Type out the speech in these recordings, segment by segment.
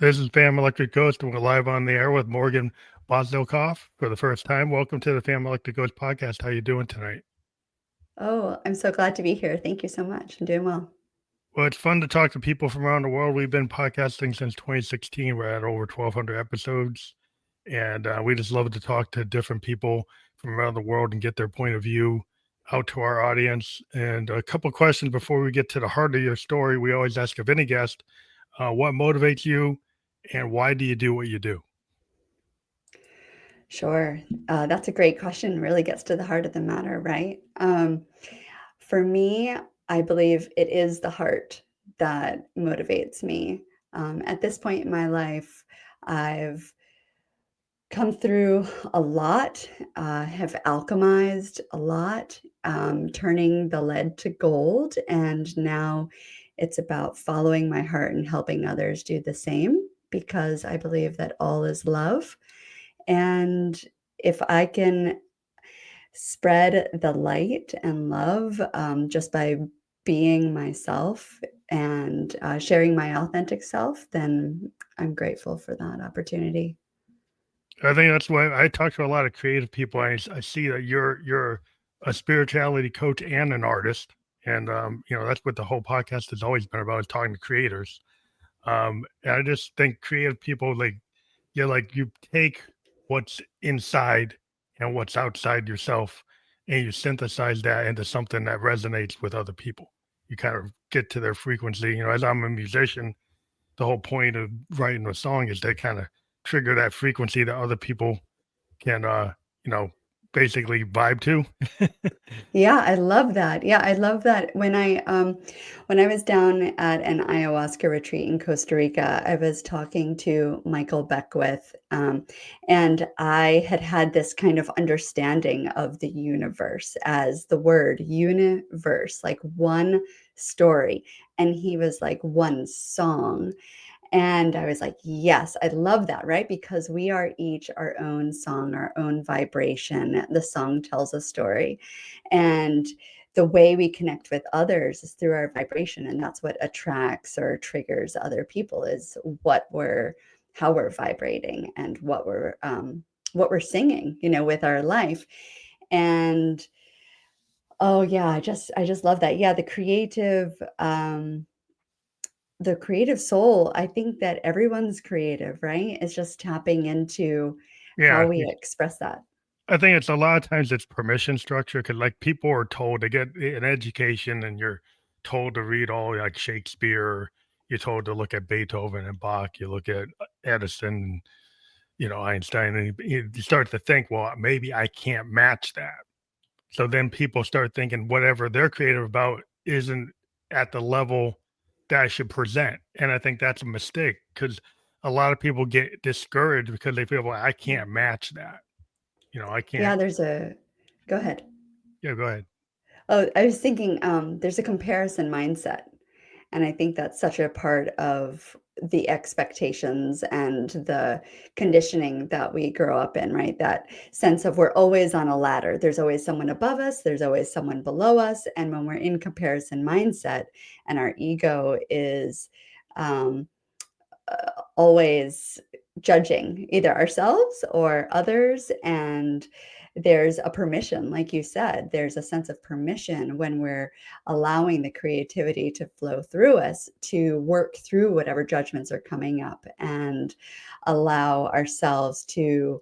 This is Fam Electric Ghost, and we're live on the air with Morgan Boszilkov for the first time. Welcome to the Fam Electric Ghost podcast. How you doing tonight? Oh, I'm so glad to be here. Thank you so much. I'm doing well. Well, it's fun to talk to people from around the world. We've been podcasting since 2016. We're at over 1,200 episodes, and we just love to talk to different people from around the world and get their point of view out to our audience. And a couple questions before we get to the heart of your story. We always ask of any guest, what motivates you, and why do you do what you do? Sure. That's a great question. Really gets to the heart of the matter, right? For me, I believe it is the heart that motivates me. At this point in my life, I've come through a lot, have alchemized a lot, turning the lead to gold. And now it's about following my heart and helping others do the same because I believe that all is love. And if I can spread the light and love just by being myself and sharing my authentic self, then I'm grateful for that opportunity. I think that's why I talk to a lot of creative people. I see that you're a spirituality coach and an artist, and that's what the whole podcast has always been about, is talking to creators. And I just think creative people, you take what's inside and what's outside yourself, and you synthesize that into something that resonates with other people. You kind of get to their frequency. As I'm a musician, the whole point of writing a song is to kind of trigger that frequency that other people can you know basically vibe to. Yeah, I love that. Yeah, I love that. When I was down at an ayahuasca retreat in Costa Rica, I was talking to Michael Beckwith, and I had had this kind of understanding of the universe as the word universe, like one story, and he was like one song. And I was like, yes, I love that, right? Because we are each our own song, our own vibration. The song tells a story. And the way we connect with others is through our vibration. And that's what attracts or triggers other people, is how we're vibrating and what we're singing, with our life. And oh yeah, I just love that. Yeah, the creative soul, I think that everyone's creative, right? It's just tapping into how Yeah, we express that. I think it's a lot of times it's permission structure, because like people are told to get an education, and you're told to read all like Shakespeare. You're told to look at Beethoven and Bach. You look at Edison, Einstein, and you start to think, well, maybe I can't match that. So then people start thinking whatever they're creative about isn't at the level that I should present. And I think that's a mistake, because a lot of people get discouraged because they feel, well, I can't match that. I can't. Yeah, go ahead. Yeah, go ahead. Oh, I was thinking, there's a comparison mindset. And I think that's such a part of the expectations and the conditioning that we grow up in, right? That sense of we're always on a ladder. There's always someone above us, there's always someone below us. And when we're in comparison mindset and our ego is um, always judging either ourselves or others, and there's a permission, like you said, there's a sense of permission when we're allowing the creativity to flow through us to work through whatever judgments are coming up and allow ourselves to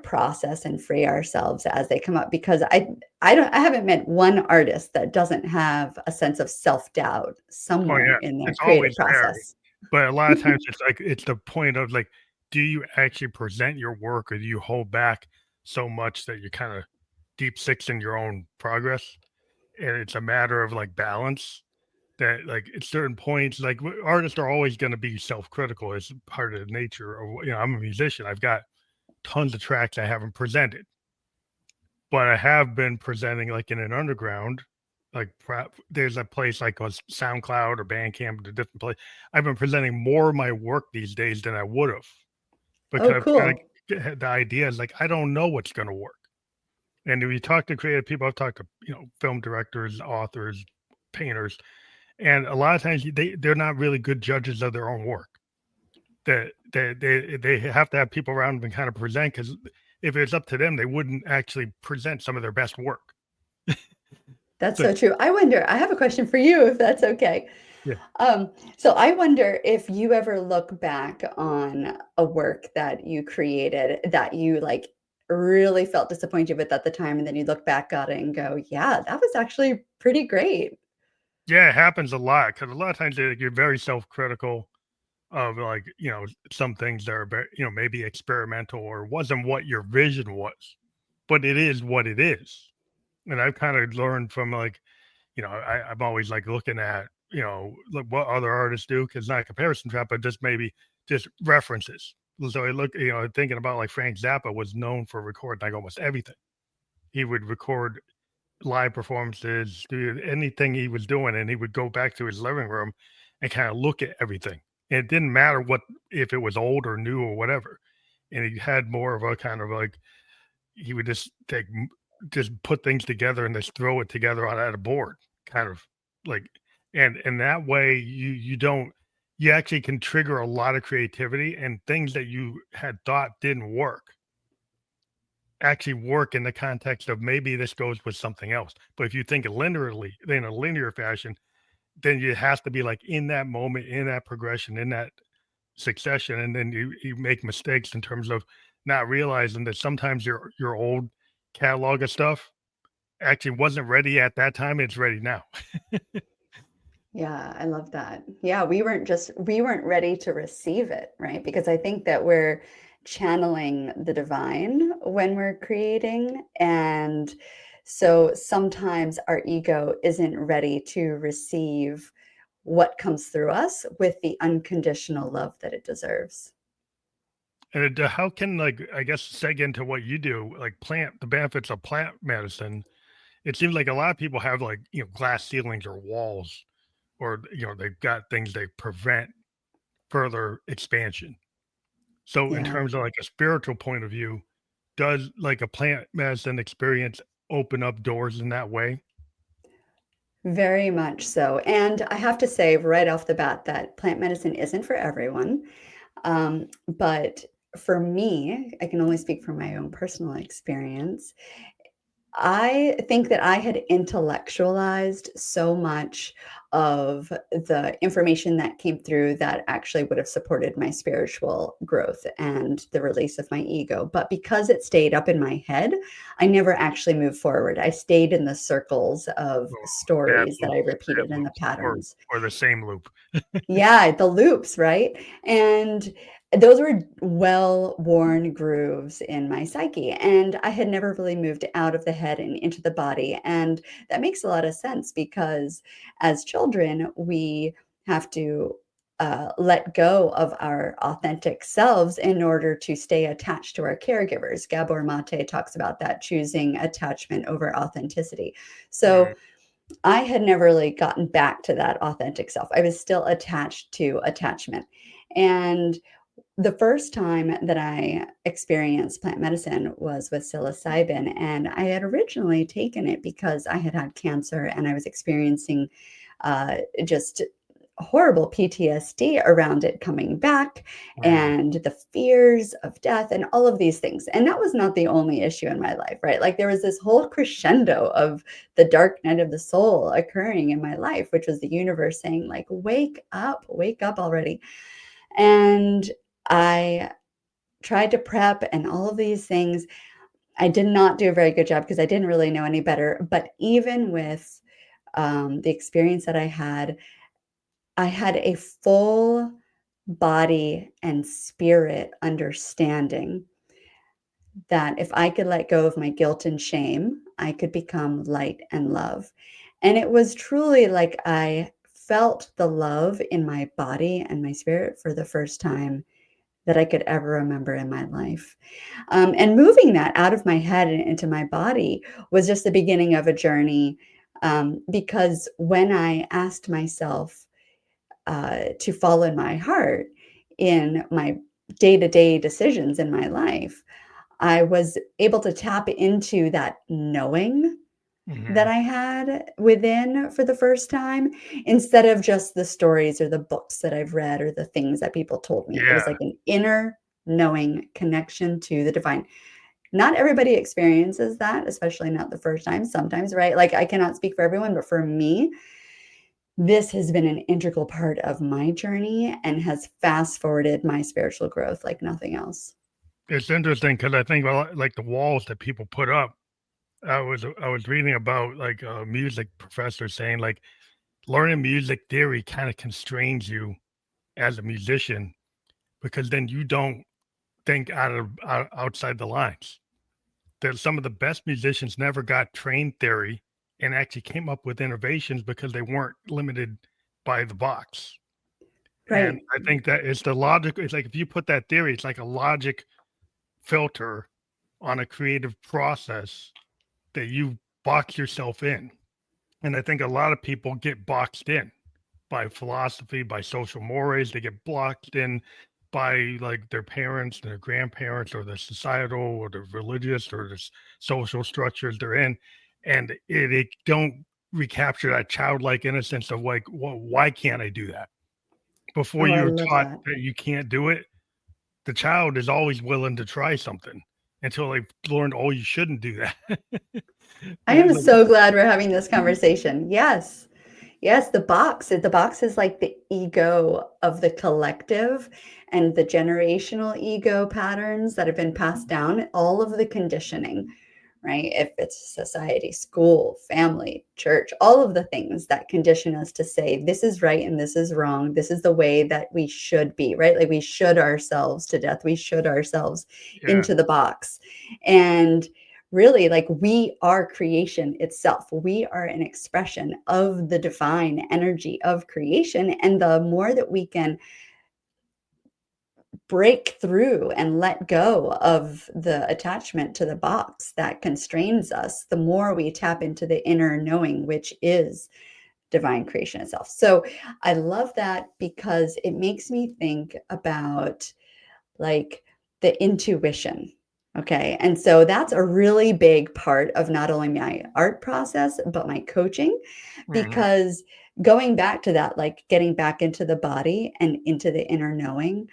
process and free ourselves as they come up. Because I haven't met one artist that doesn't have a sense of self-doubt Oh somewhere yeah, in their it's creative always there. process. But a lot of times it's like it's the point of like, do you actually present your work, or do you hold back so much that you kind of deep six in your own progress? And it's a matter of like balance, that like at certain points, like artists are always going to be self-critical. It's part of the nature of, I'm a musician. I've got tons of tracks I haven't presented, but I have been presenting like in an underground, like there's a place like on SoundCloud or Bandcamp, a different place. I've been presenting more of my work these days than I would have, because Oh, I've kind cool. of the idea is like, I don't know what's going to work. And if you talk to creative people, I've talked to, film directors, authors, painters, and a lot of times they're not really good judges of their own work. that they have to have people around them and kind of present, because if it's up to them, they wouldn't actually present some of their best work. That's So so true. I wonder, I have a question for you, if that's okay. yeah, So I wonder if you ever look back on a work that you created that you like really felt disappointed with at the time, and then you look back at it and go, yeah, that was actually pretty great. yeah, it happens a lot, because a lot of times you're very self-critical of, like, some things that are maybe experimental or wasn't what your vision was, but it is what it is. And I've kind of learned from, like, I'm always like looking at, like what other artists do, because not a comparison trap, but just maybe just references. So I look, thinking about, like, Frank Zappa was known for recording like almost everything. He would record live performances, do anything he was doing, and he would go back to his living room and kind of look at everything. And it didn't matter what, if it was old or new or whatever. And he had more of a kind of like, he would just just put things together and just throw it together on at a board, kind of like, and that way you don't, you actually can trigger a lot of creativity, and things that you had thought didn't work actually work in the context of maybe this goes with something else. But if you think linearly, in a linear fashion, then it has to be like in that moment, in that progression, in that succession, and then you make mistakes in terms of not realizing that sometimes your old catalog of stuff actually wasn't ready at that time. It's ready now. Yeah, I love that. Yeah, we weren't ready to receive it, right? Because I think that we're channeling the divine when we're creating. And so sometimes our ego isn't ready to receive what comes through us with the unconditional love that it deserves. And how can, like, I guess, seg into what you do, like the benefits of plant medicine. It seems like a lot of people have, like, glass ceilings or walls, or they've got things they prevent further expansion. So in Yeah. terms of like a spiritual point of view, does like a plant medicine experience open up doors in that way? Very much so. And I have to say right off the bat that plant medicine isn't for everyone. But for me, I can only speak from my own personal experience. I think that I had intellectualized so much of the information that came through that actually would have supported my spiritual growth and the release of my ego. But because it stayed up in my head, I never actually moved forward. I stayed in the circles of Or stories that I repeated bad and the loops, or patterns. the same loop? Yeah, the loops, right? And those were well-worn grooves in my psyche, and I had never really moved out of the head and into the body, and that makes a lot of sense because as children, we have to, let go of our authentic selves in order to stay attached to our caregivers. Gabor Mate talks about that, choosing attachment over authenticity. Mm, So I had never really gotten back to that authentic self. I was still attached to attachment. And the first time that I experienced plant medicine was with psilocybin. And I had originally taken it because I had had cancer and I was experiencing just horrible PTSD around it coming back mm, and the fears of death and all of these things. And that was not the only issue in my life, right? Like there was this whole crescendo of the dark night of the soul occurring in my life, which was the universe saying, like, wake up already. And I tried to prep and all of these things. I did not do a very good job because I didn't really know any better. But even with the experience that I had a full body and spirit understanding that if I could let go of my guilt and shame, I could become light and love. And it was truly like I felt the love in my body and my spirit for the first time that I could ever remember in my life. And moving that out of my head and into my body was just the beginning of a journey. Because when I asked myself, to follow my heart in my day-to-day decisions in my life, I was able to tap into that knowing that Hmm. I had within for the first time, instead of just the stories or the books that I've read or the things that people told me. It was Yeah. like an inner knowing connection to the divine. Not everybody experiences that, especially not the first time, sometimes, right? Like, I cannot speak for everyone, but for me, this has been an integral part of my journey and has fast forwarded my spiritual growth like nothing else. It's interesting because I think like the walls that people put up. I was reading about like a music professor saying like learning music theory kind of constrains you as a musician because then you don't think outside the lines. That some of the best musicians never got trained theory and actually came up with innovations because they weren't limited by the box. And Right. I think that it's the logic. It's like if you put that theory, it's like a logic filter on a creative process that you box yourself in. And I think a lot of people get boxed in by philosophy, by social mores. They get blocked in by like their parents, their grandparents, or the societal, or the religious, or the social structures they're in, and it don't recapture that childlike innocence of like, well, why can't I do that? Before Oh, I you're love taught that. that you can't do it, the child is always willing to try something until they've learned, oh, you shouldn't do that. I am Like, so glad we're having this conversation. Yes. Yes, the box is like the ego of the collective and the generational ego patterns that have been passed down, all of the conditioning, right? If it's society, school, family, church, all of the things that condition us to say this is right and this is wrong. This is the way that we should be, right? Like we should ourselves to death. We should ourselves yeah, into the box. And really, like, we are creation itself. We are an expression of the divine energy of creation. And the more that we can break through and let go of the attachment to the box that constrains us, the more we tap into the inner knowing, which is divine creation itself. So I love that because it makes me think about like the intuition. Okay. And so that's a really big part of not only my art process, but my coaching, mhm, because going back to that, like getting back into the body and into the inner knowing,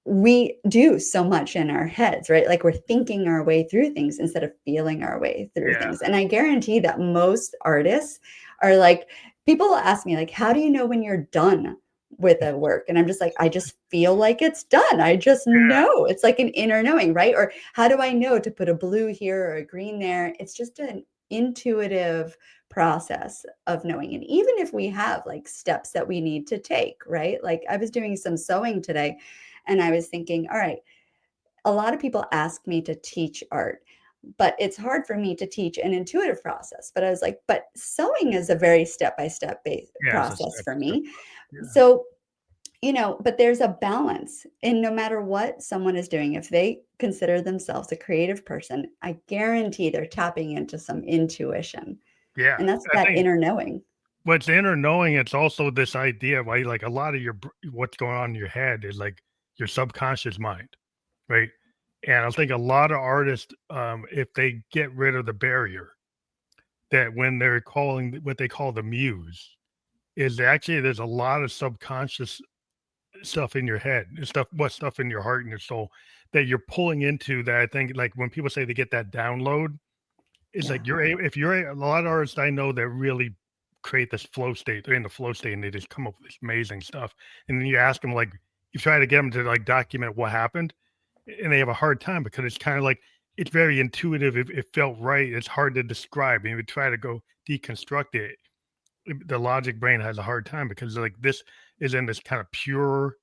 we do so much in our heads, right? Like we're thinking our way through things instead of feeling our way through yeah, things. And I guarantee that most artists are like, people will ask me, like, how do you know when you're done with a work? And I'm just like, I just feel like it's done. I just yeah, know. It's like an inner knowing, right? Or how do I know to put a blue here or a green there? It's just an intuitive process of knowing. And even if we have like steps that we need to take, right? Like I was doing some sewing today and I was thinking, all right, a lot of people ask me to teach art, but it's hard for me to teach an intuitive process. But I was like, but sewing is a very step by step yeah. It's a process step, for step. me. Yeah, So, but there's a balance. And no matter what someone is doing, if they consider themselves a creative person, I guarantee they're tapping into some intuition. yeah. And that's I that think inner knowing. what's inner knowing, it's also this idea, right? Like a lot of what's going on in your head is like your subconscious mind, right? And I think a lot of artists, if they get rid of the barrier, that when they're calling what they call the muse, is actually there's a lot of subconscious stuff in your head, and stuff in your heart and your soul that you're pulling into. That I think, like when people say they get that download, it's Yeah. like if you're a lot of artists I know that really create this flow state. They're in the flow state and they just come up with this amazing stuff. And then you ask them, like, you try to get them to like document what happened, and they have a hard time because it's kind of like it's very intuitive. It felt right. It's hard to describe. And you would try to go deconstruct it. The logic brain has a hard time because like this is in this kind of pure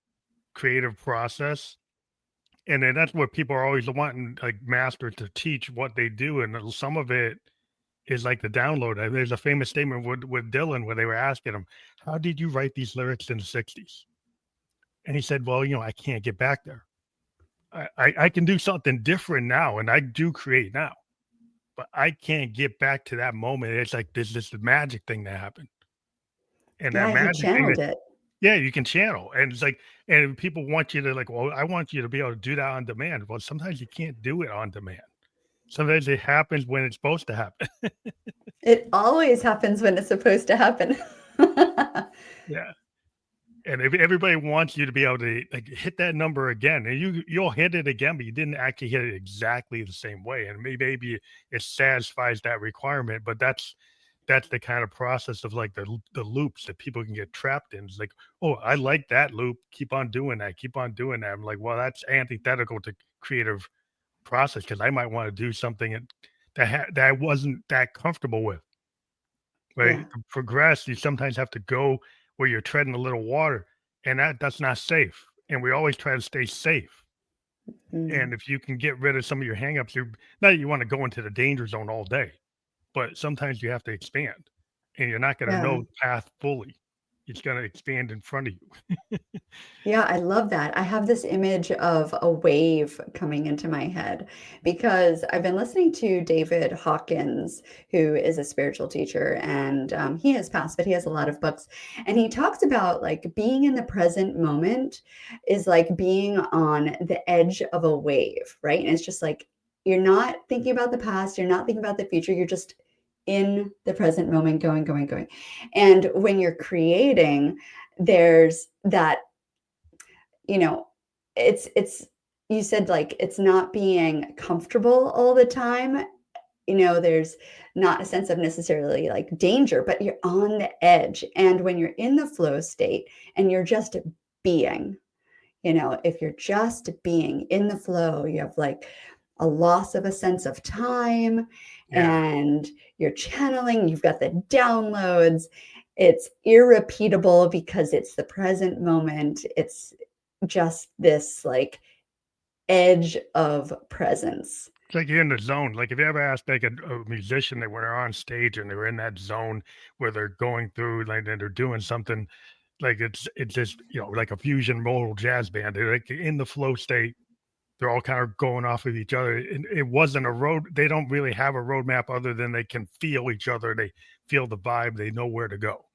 creative process. And then that's what people are always wanting, like masters to teach what they do. And some of it is like the download. There's a famous statement with Dylan where they were asking him, how did you write these lyrics in the 60s? And he said, well, I can't get back there. I can do something different now, and I do create now, but I can't get back to that moment. It's like there's this magic thing that happened. And that Yeah. He magic thing that, channeled it. yeah, you can channel. And it's like, and people want you to like, well, I want you to be able to do that on demand. Well, sometimes you can't do it on demand. sometimes it happens when it's supposed to happen. It always happens when it's supposed to happen. Yeah. And if everybody wants you to be able to like hit that number again, and you'll hit it again, but you didn't actually hit it exactly the same way. And maybe it satisfies that requirement, but that's the kind of process of like the loops that people can get trapped in. It's like, oh, I like that loop. Keep on doing that. Keep on doing that. I'm like, well, that's antithetical to creative process because I might want to do something that I wasn't that comfortable with. Right? Yeah. To progress, you sometimes have to go where you're treading a little water, and that's not safe. And we always try to stay safe. Mm. And if you can get rid of some of your hangups, you not that you want to go into the danger zone all day, but sometimes you have to expand, and you're not going to Yeah. know the path fully. It's going to expand in front of you. Yeah, I love that. I have this image of a wave coming into my head because I've been listening to David Hawkins, who is a spiritual teacher, and he has passed, but he has a lot of books. And he talks about like being in the present moment is like being on the edge of a wave, right? And it's just like you're not thinking about the past, you're not thinking about the future, you're just in the present moment, going, going, going. And when you're creating, there's that, you know, it's you said like it's not being comfortable all the time. There's not a sense of necessarily like danger, but you're on the edge. And when you're in the flow state and you're just being, if you're just being in the flow, you have like a loss of a sense of time Yeah. and you're channeling, you've got the downloads. It's irrepeatable because it's the present moment. It's just this like edge of presence. It's like you're in the zone. Like if you ever asked like a musician that were on stage and they were in that zone where they're going through like and they're doing something like it's just like a fusion modal jazz band. They're like in the flow state. They're all kind of going off of each other. It wasn't a road. They don't really have a roadmap other than they can feel each other. They feel the vibe. They know where to go.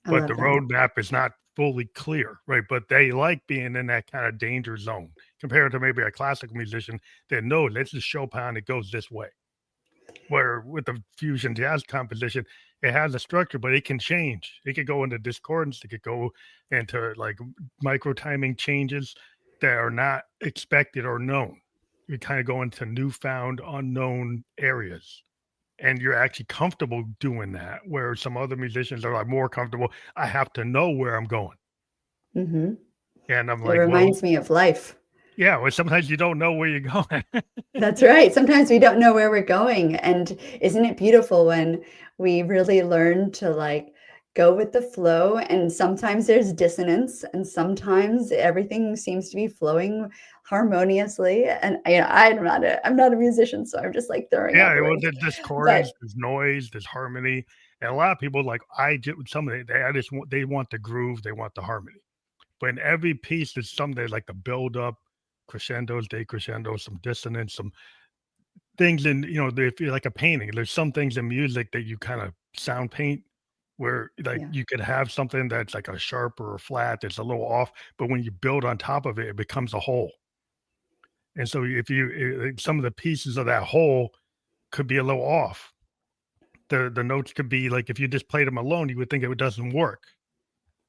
I But the love that. roadmap is not fully clear, right? But they like being in that kind of danger zone compared to maybe a classical musician that knows this is Chopin. It goes this way. Where with the fusion jazz composition, it has a structure, but it can change. It could go into discordance. It could go into like micro timing changes that are not expected or known. You kind of go into newfound unknown areas. And you're actually comfortable doing that, where some other musicians are like more comfortable. I have to know where I'm going. Hmm. And I'm It like, well, reminds me of life. yeah, well, sometimes you don't know where you're going. That's right. Sometimes we don't know where we're going. And isn't it beautiful when we really learn to like go with the flow? And sometimes there's dissonance, and sometimes everything seems to be flowing harmoniously. And I'm not a musician, so I'm just like throwing out Yeah, the well, words. there's But discordance, there's noise, there's harmony, and a lot of people like I do some of they I just want they want the groove, they want the harmony. But in every piece, there's some they like the build up, crescendos, decrescendos, some dissonance, some things in they feel like a painting. There's some things in music that you kind of sound paint where like yeah, you could have something that's like a sharp or a flat that's a little off, but when you build on top of it, it becomes a whole. And so if some of the pieces of that whole could be a little off. The notes could be like if you just played them alone, you would think it doesn't work.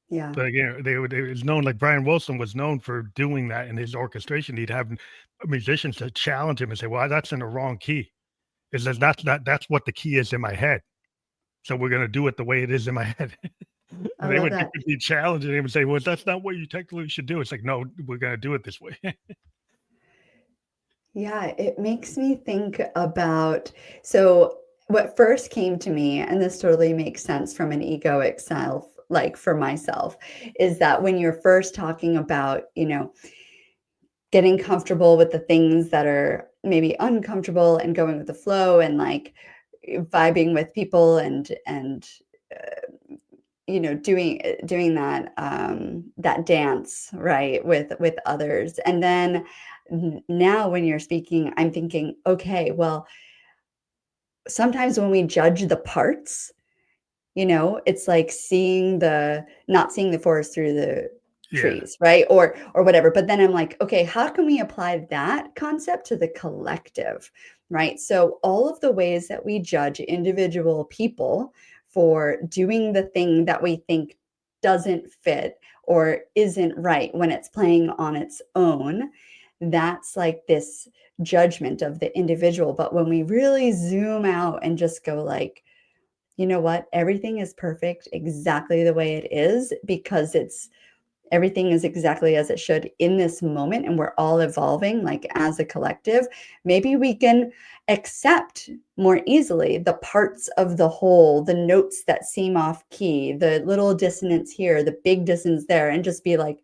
yeah, But again, it was known like Brian Wilson was known for doing that in his orchestration. He'd have musicians to challenge him and say, "Well, that's in the wrong key." It says that's what the key is in my head. So we're gonna do it the way it is in my head. I And they love would that. be challenging him and say, "Well, that's not what you technically should do." It's like, no, we're gonna do it this way. Yeah, it makes me think about so what first came to me, and this totally makes sense from an egoic self, like for myself, is that when you're first talking about, getting comfortable with the things that are maybe uncomfortable and going with the flow and like vibing with people and doing that dance right with others. And then now when you're speaking, I'm thinking, okay, well, sometimes when we judge the parts, it's like not seeing the forest through the Yeah. trees, right? Or whatever. But then I'm like, okay, how can we apply that concept to the collective, right? So all of the ways that we judge individual people for doing the thing that we think doesn't fit or isn't right when it's playing on its own, that's like this judgment of the individual. But when we really zoom out and just go like, you know what, everything is perfect exactly the way it is, because everything is exactly as it should in this moment, and we're all evolving like as a collective, maybe we can accept more easily the parts of the whole, the notes that seem off key, the little dissonance here, the big dissonance there, and just be like,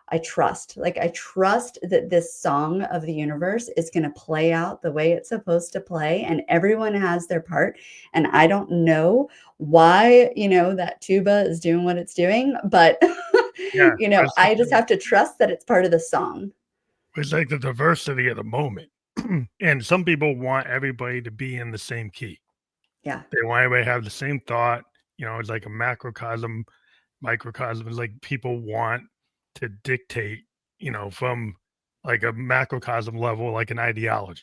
I trust that this song of the universe is going to play out the way it's supposed to play, and everyone has their part. And I don't know why, that tuba is doing what it's doing, but Yeah. I just have to trust that it's part of the song. It's like the diversity of the moment. And some people want everybody to be in the same key. Yeah. They want everybody to have the same thought. It's like a macrocosm, microcosm. It's like people want to dictate, from like a macrocosm level, like an ideology,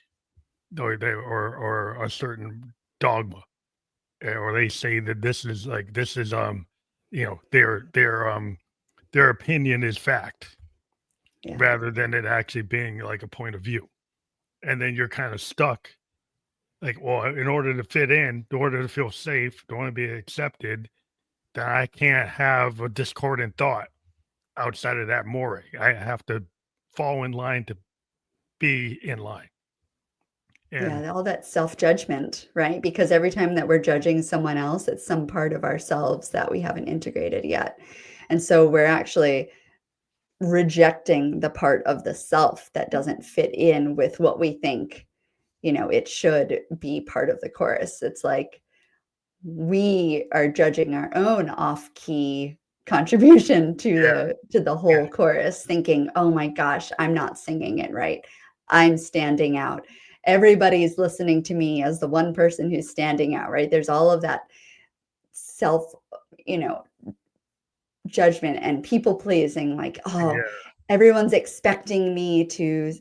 or a certain dogma, or they say that their opinion is fact, Yeah. rather than it actually being like a point of view. And then you're kind of stuck. Like, well, in order to fit in order to feel safe, to want to be accepted, then I can't have a discordant thought outside of that more. I have to fall in line to be in line. And Yeah, all that self-judgment, right? Because every time that we're judging someone else, it's some part of ourselves that we haven't integrated yet. And so we're actually rejecting the part of the self that doesn't fit in with what we think, it should be part of the chorus. It's like we are judging our own off-key contribution to yeah, the whole chorus, thinking, oh my gosh, I'm not singing it right, I'm standing out, everybody's listening to me as the one person who's standing out, right? There's all of that self, you know judgment and people pleasing, like, oh, yeah. everyone's expecting me to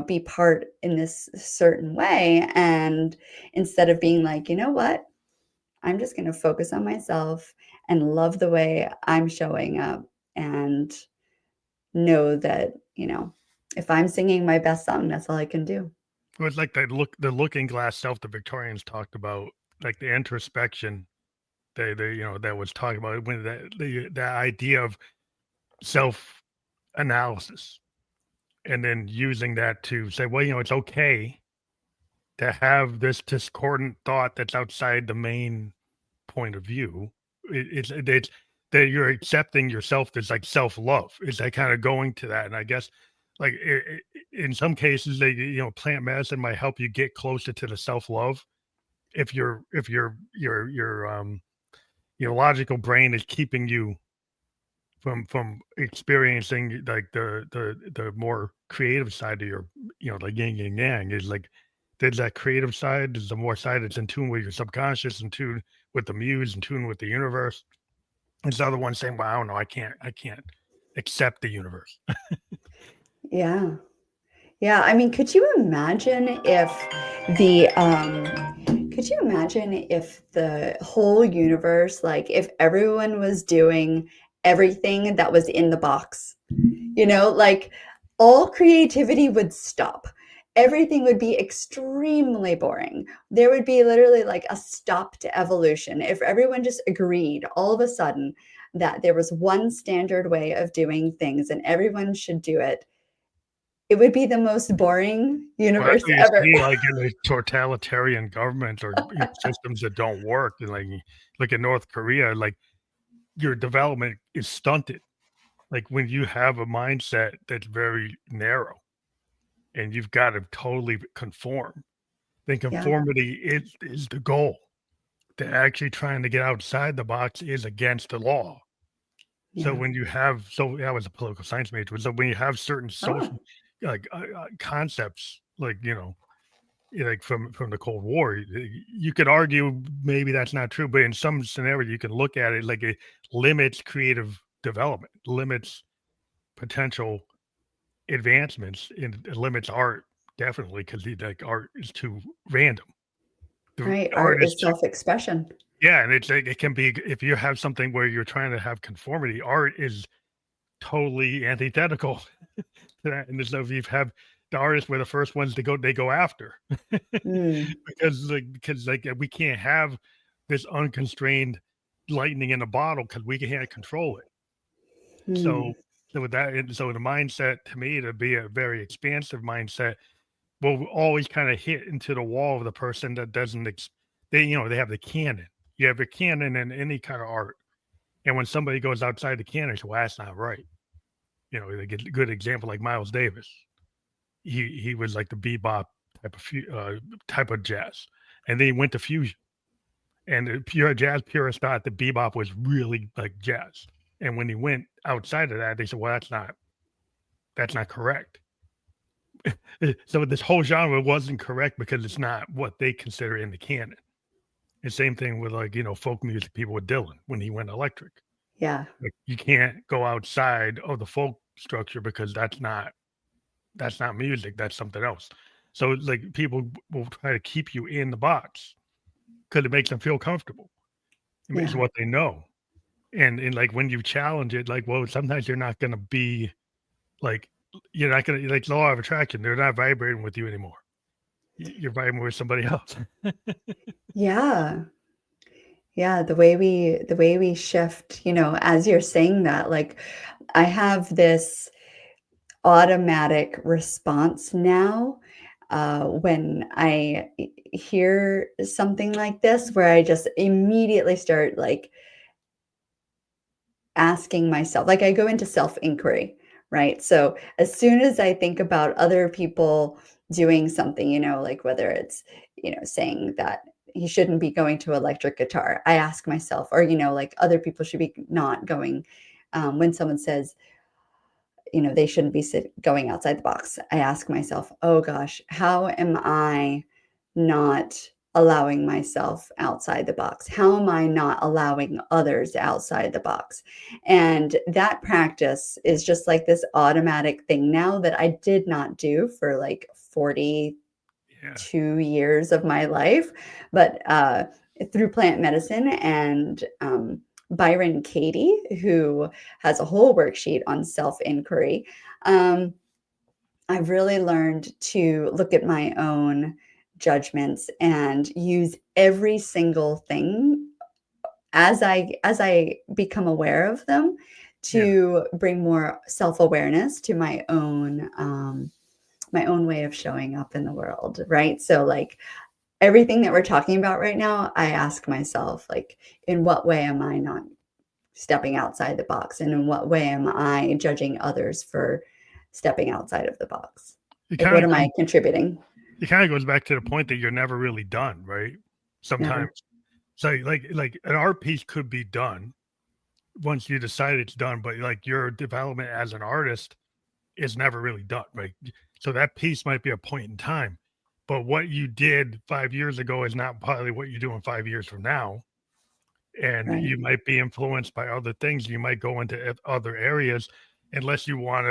be part in this certain way, and instead of being like, you know what, I'm just going to focus on myself and love the way I'm showing up, and know that, if I'm singing my best song, that's all I can do. It was like the looking glass self the Victorians talked about, like the introspection. That was talking about when the idea of self analysis, and then using that to say, well, it's okay to have this discordant thought that's outside the main point of view. It's that you're accepting yourself. There's like self-love. It's like kind of going to that. And I guess like in some cases plant medicine might help you get closer to the self-love if your logical brain is keeping you from experiencing like the more creative side of your, like yin and yang. Is like there's that creative side. There's the more side that's in tune with your subconscious, in tune with the muse, in tune with the universe. There's the other one saying, well, I don't know, I can't accept the universe. Yeah. Yeah, I mean, the could you imagine if the whole universe, like if everyone was doing everything that was in the box, like all creativity would stop. Everything would be extremely boring. There would be literally like a stop to evolution if everyone just agreed all of a sudden that there was one standard way of doing things and everyone should do it. It would be the most boring Well, that's universe what you ever. see, like in the totalitarian governments or systems that don't work. And like look at North Korea, like your development is stunted. Like when you have a mindset that's very narrow and you've got to totally conform, then Yeah, conformity is the goal. That actually trying to get outside the box is against the law. So yeah. when you have, so I was a political science major. So when you have certain social Oh, like concepts, like like from the Cold War, you could argue maybe that's not true, but in some scenario you can look at it like it limits creative development, limits potential advancements, and it limits art definitely because like art is too random. The Right. art Art is is self-expression. yeah, and it's like it can be if you have something where you're trying to have conformity, art is totally antithetical to that. And so if you have the artists were the first ones to go, they go after Mm, because we can't have this unconstrained lightning in a bottle because we can't control it. So mm, so with that, and so the mindset to me to be a very expansive mindset will always kind of hit into the wall of the person that doesn't they they have the canon. You have a canon in any kind of art, and when somebody goes outside the canon, so well, that's not right. A good example like Miles Davis. He was like the bebop type of jazz, and then he went to fusion. And the pure jazz purists thought that bebop was really like jazz. And when he went outside of that, they said, "Well, that's not correct." So this whole genre wasn't correct because it's not what they consider in the canon. The same thing with like folk music people with Dylan when he went electric. yeah. Like you can't go outside of the folk structure because that's not music, that's something else. So it's like people will try to keep you in the box because it makes them feel comfortable. It's Yeah. what they know. And like when you challenge it, like, well, sometimes you're not gonna be like you're not gonna like the law of attraction, they're not vibrating with you anymore. You're vibrating with somebody else. Yeah. Yeah, the way we shift, as you're saying that, like I have this automatic response now when I hear something like this, where I just immediately start like asking myself, like I go into self inquiry, right? So as soon as I think about other people doing something, like whether it's, saying that he shouldn't be going to electric guitar, I ask myself, or, like other people should be not going. When someone says, they shouldn't be going outside the box, I ask myself, oh gosh, how am I not allowing myself outside the box? How am I not allowing others outside the box? And that practice is just like this automatic thing now that I did not do for like 42 Yeah. years of my life. But through plant medicine and Byron Katie, who has a whole worksheet on self inquiry, um, I've really learned to look at my own judgments and use every single thing as I become aware of them Yeah. to bring more self-awareness to my own way of showing up in the world, right? So like everything that we're talking about right now, I ask myself, like, in what way am I not stepping outside the box? And in what way am I judging others for stepping outside of the box? It Like, kind what of am I comes contributing? it kind of goes back to the point that you're never really done, right? Sometimes. Never. So like an art piece could be done once you decide it's done, but like your development as an artist is never really done, right? So that piece might be a point in time, but what you did 5 years ago is not probably what you're doing 5 years from now. And Right. you might be influenced by other things. You might go into other areas unless you want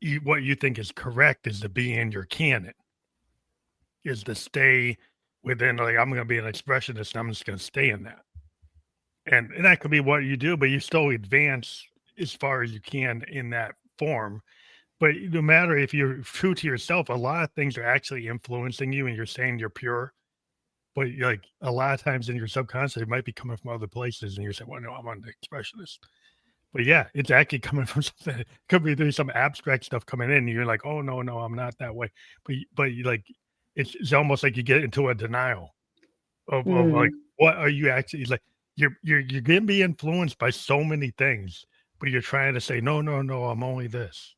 to, what you think is correct is to be in your canon, is to stay within, like, I'm going to be an expressionist and I'm just going to stay in that. And that could be what you do, but you still advance as far as you can in that form. But no matter if you're true to yourself, a lot of things are actually influencing you and you're saying you're pure. But like a lot of times in your subconscious, it might be coming from other places, and you're saying, "Well, no, I'm an expressionist." But yeah, it's actually coming from something. It could be there's some abstract stuff coming in, and you're like, "Oh no, no, I'm not that way." But you like, it's almost like you get into a denial of like, Mm. what are you actually like? You're gonna be influenced by so many things, but you're trying to say, "No, no, no, I'm only this."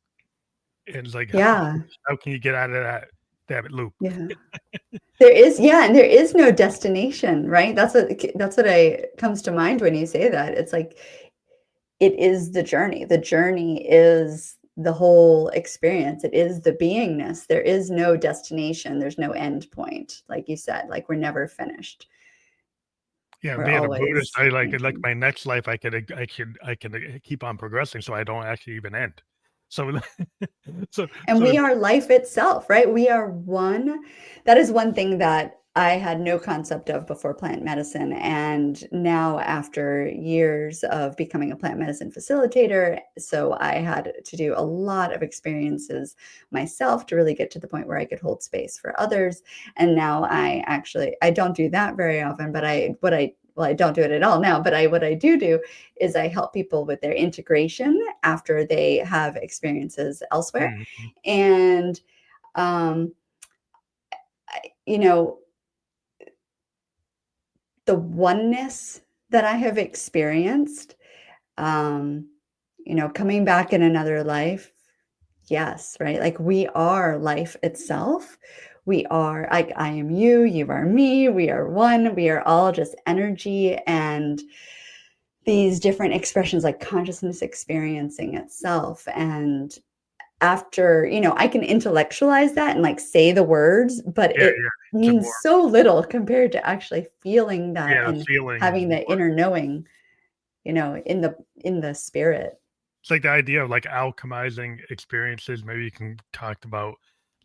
And it's like, Yeah. how can you get out of that loop? Yeah. There is, yeah, and there is no destination, right? That's what I comes to mind when you say that. It's like it is the journey. The journey is the whole experience. It is the beingness. There is no destination. There's no end point. Like you said, like we're never finished. Yeah, We're being a Buddhist, always I like changing. my next life, I can keep on progressing, so I don't actually even end. So, so, And so we are life itself, right? We are one. That is one thing that I had no concept of before plant medicine. And now, after years of becoming a plant medicine facilitator, so I had to do a lot of experiences myself to really get to the point where I could hold space for others. And now I don't do that very often, but well, I don't do it at all now, but what I do is I help people with their integration after they have experiences elsewhere. mhm. And, um, you know, the oneness that I have experienced, um, coming back in another life, yes, right? Like we are life itself. We are like I am you, you are me, we are one, we are all just energy and these different expressions like consciousness experiencing itself. And after, I can intellectualize that and like say the words, but Yeah, it yeah. It's a means more, so little compared to actually feeling that yeah, the and feeling is having more. that inner knowing, in the spirit. It's like the idea of like alchemizing experiences. Maybe you can talk about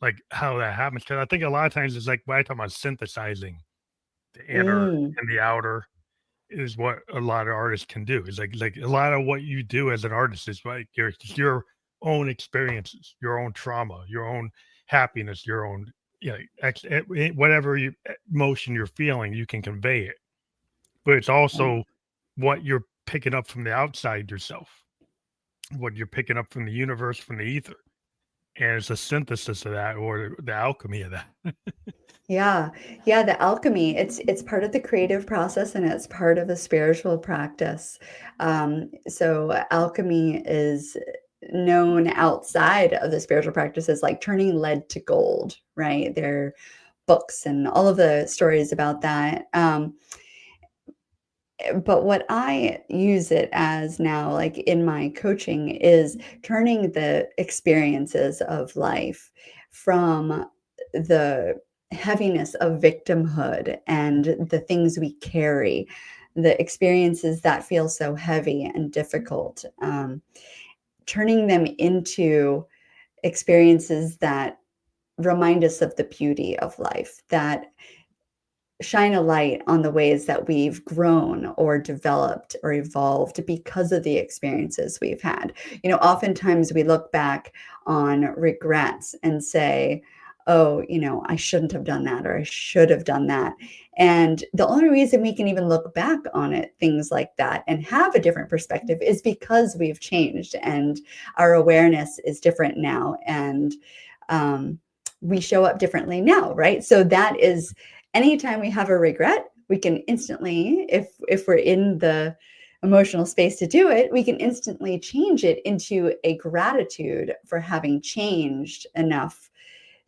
like how that happens. Because I think a lot of times it's like when I talk about synthesizing the inner Mm, and the outer is what a lot of artists can do. It's like a lot of what you do as an artist is like your own experiences, your own trauma, your own happiness, your own whatever emotion you're feeling, you can convey it. But it's right. also what you're picking up from the outside yourself, what you're picking up from the universe, from the ether. And it's a synthesis of that or the alchemy of that. Yeah. Yeah, the alchemy, it's part of the creative process and it's part of the spiritual practice. So alchemy is known outside of the spiritual practices like turning lead to gold, right? There are books and all of the stories about that. But what I use it as now, like in my coaching, is turning the experiences of life from the heaviness of victimhood and the things we carry, the experiences that feel so heavy and difficult, turning them into experiences that remind us of the beauty of life, that shine a light on the ways that we've grown or developed or evolved because of the experiences we've had. Oftentimes we look back on regrets and say, oh, I shouldn't have done that or I should have done that. And the only reason we can even look back on it, things like that, and have a different perspective is because we've changed and our awareness is different now. And we show up differently now, right? So that is anytime we have a regret, we can instantly, if we're in the emotional space to do it, we can instantly change it into a gratitude for having changed enough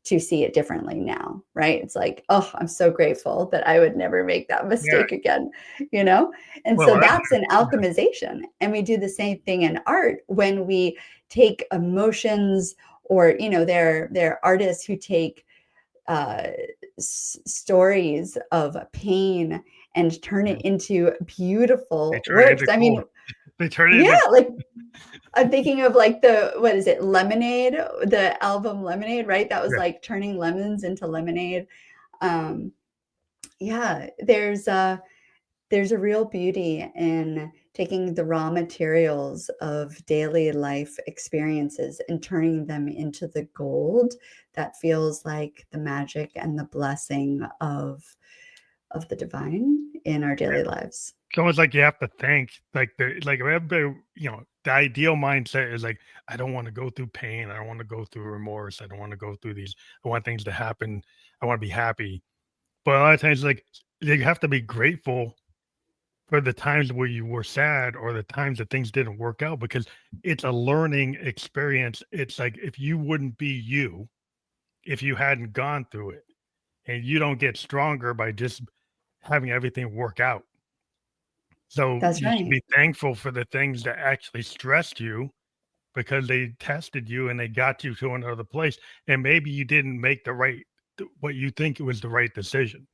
to see it differently now, right? It's like, oh, I'm so grateful that I would never make that Yeah. mistake again, you know? And Well, so that's that's an alchemization. And we do the same thing in art when we take emotions or, there are artists who take uh, stories of pain and turn it into they beautiful turn it works. into I gold. mean, They turn it yeah, into like I'm thinking of like what is it, Lemonade, the album Lemonade, right? That was yeah. like turning lemons into lemonade. Um, yeah, there's a real beauty in taking the raw materials of daily life experiences and turning them into the gold that feels like the magic and the blessing of the divine in our daily lives. It's almost like you have to think like everybody, the ideal mindset is like, I don't want to go through pain. I don't want to go through remorse. I don't want to go through these. I want things to happen. I want to be happy. But a lot of times, like you have to be grateful for the times where you were sad or the times that things didn't work out because it's a learning experience. It's like if you wouldn't be you if you hadn't gone through it, and you don't get stronger by just having everything work out. So That's you should right. be thankful for the things that actually stressed you because they tested you and they got you to another place. And maybe you didn't make what you think it was the right decision.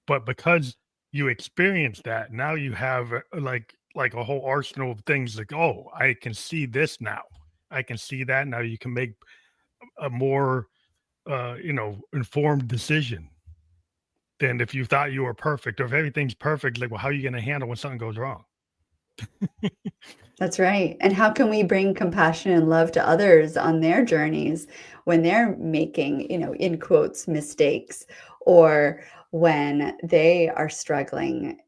But because you experienced that, now you have like a whole arsenal of things like, oh, I can see this now. I can see that now. You can make a more informed decision than if you thought you were perfect, or if everything's perfect, like, well, how are you going to handle when something goes wrong? That's right. And how can we bring compassion and love to others on their journeys when they're making, in quotes, mistakes, or when they are struggling?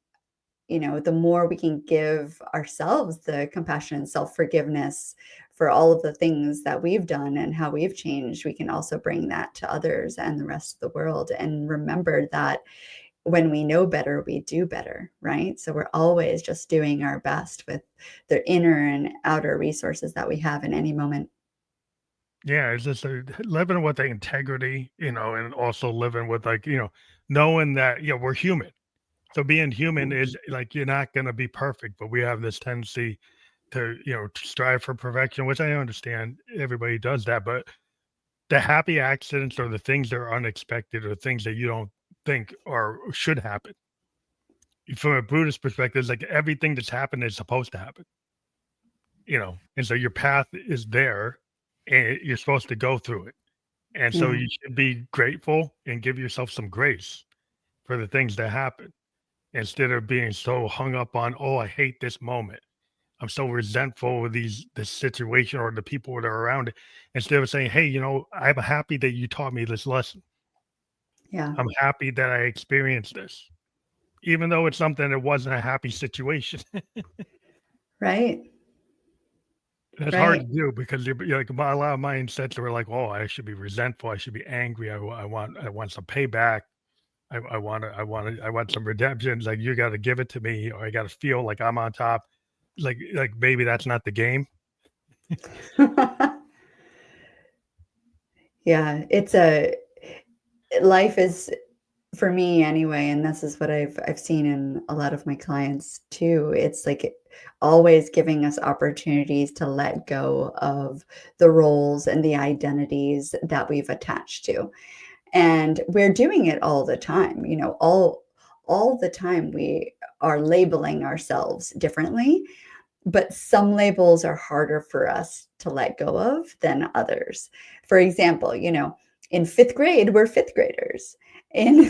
The more we can give ourselves the compassion and self-forgiveness for all of the things that we've done and how we've changed, we can also bring that to others and the rest of the world. And remember that when we know better, we do better, right? So we're always just doing our best with the inner and outer resources that we have in any moment. Yeah, it's just living with the integrity, and also living with, like, knowing that, we're human. So being human Yeah. is like, you're not going to be perfect, but we have this tendency to, to strive for perfection, which I understand everybody does that. But the happy accidents, or the things that are unexpected, or things that you don't think or should happen, from a Buddhist perspective, it's like everything that's happened is supposed to happen, and so your path is there, and you're supposed to go through it. And so Yeah. you should be grateful and give yourself some grace for the things that happen, instead of being so hung up on, oh, I hate this moment. I'm so resentful with this situation or the people that are around it. Instead of saying, hey, I'm happy that you taught me this lesson. Yeah. I'm happy that I experienced this, even though it's something that wasn't a happy situation. Right. That's hard to Right. do, because you're like, a lot of mindsets were like, oh, I should be resentful. I should be angry. I want some payback. I want some redemption. Like, you got to give it to me, or I got to feel like I'm on top. Like maybe that's not the game. Yeah. Life is, for me anyway, and this is what I've seen in a lot of my clients too. It's like always giving us opportunities to let go of the roles and the identities that we've attached to. And we're doing it all the time, all the time we are labeling ourselves differently, but some labels are harder for us to let go of than others. For example, in fifth grade, we're fifth graders. In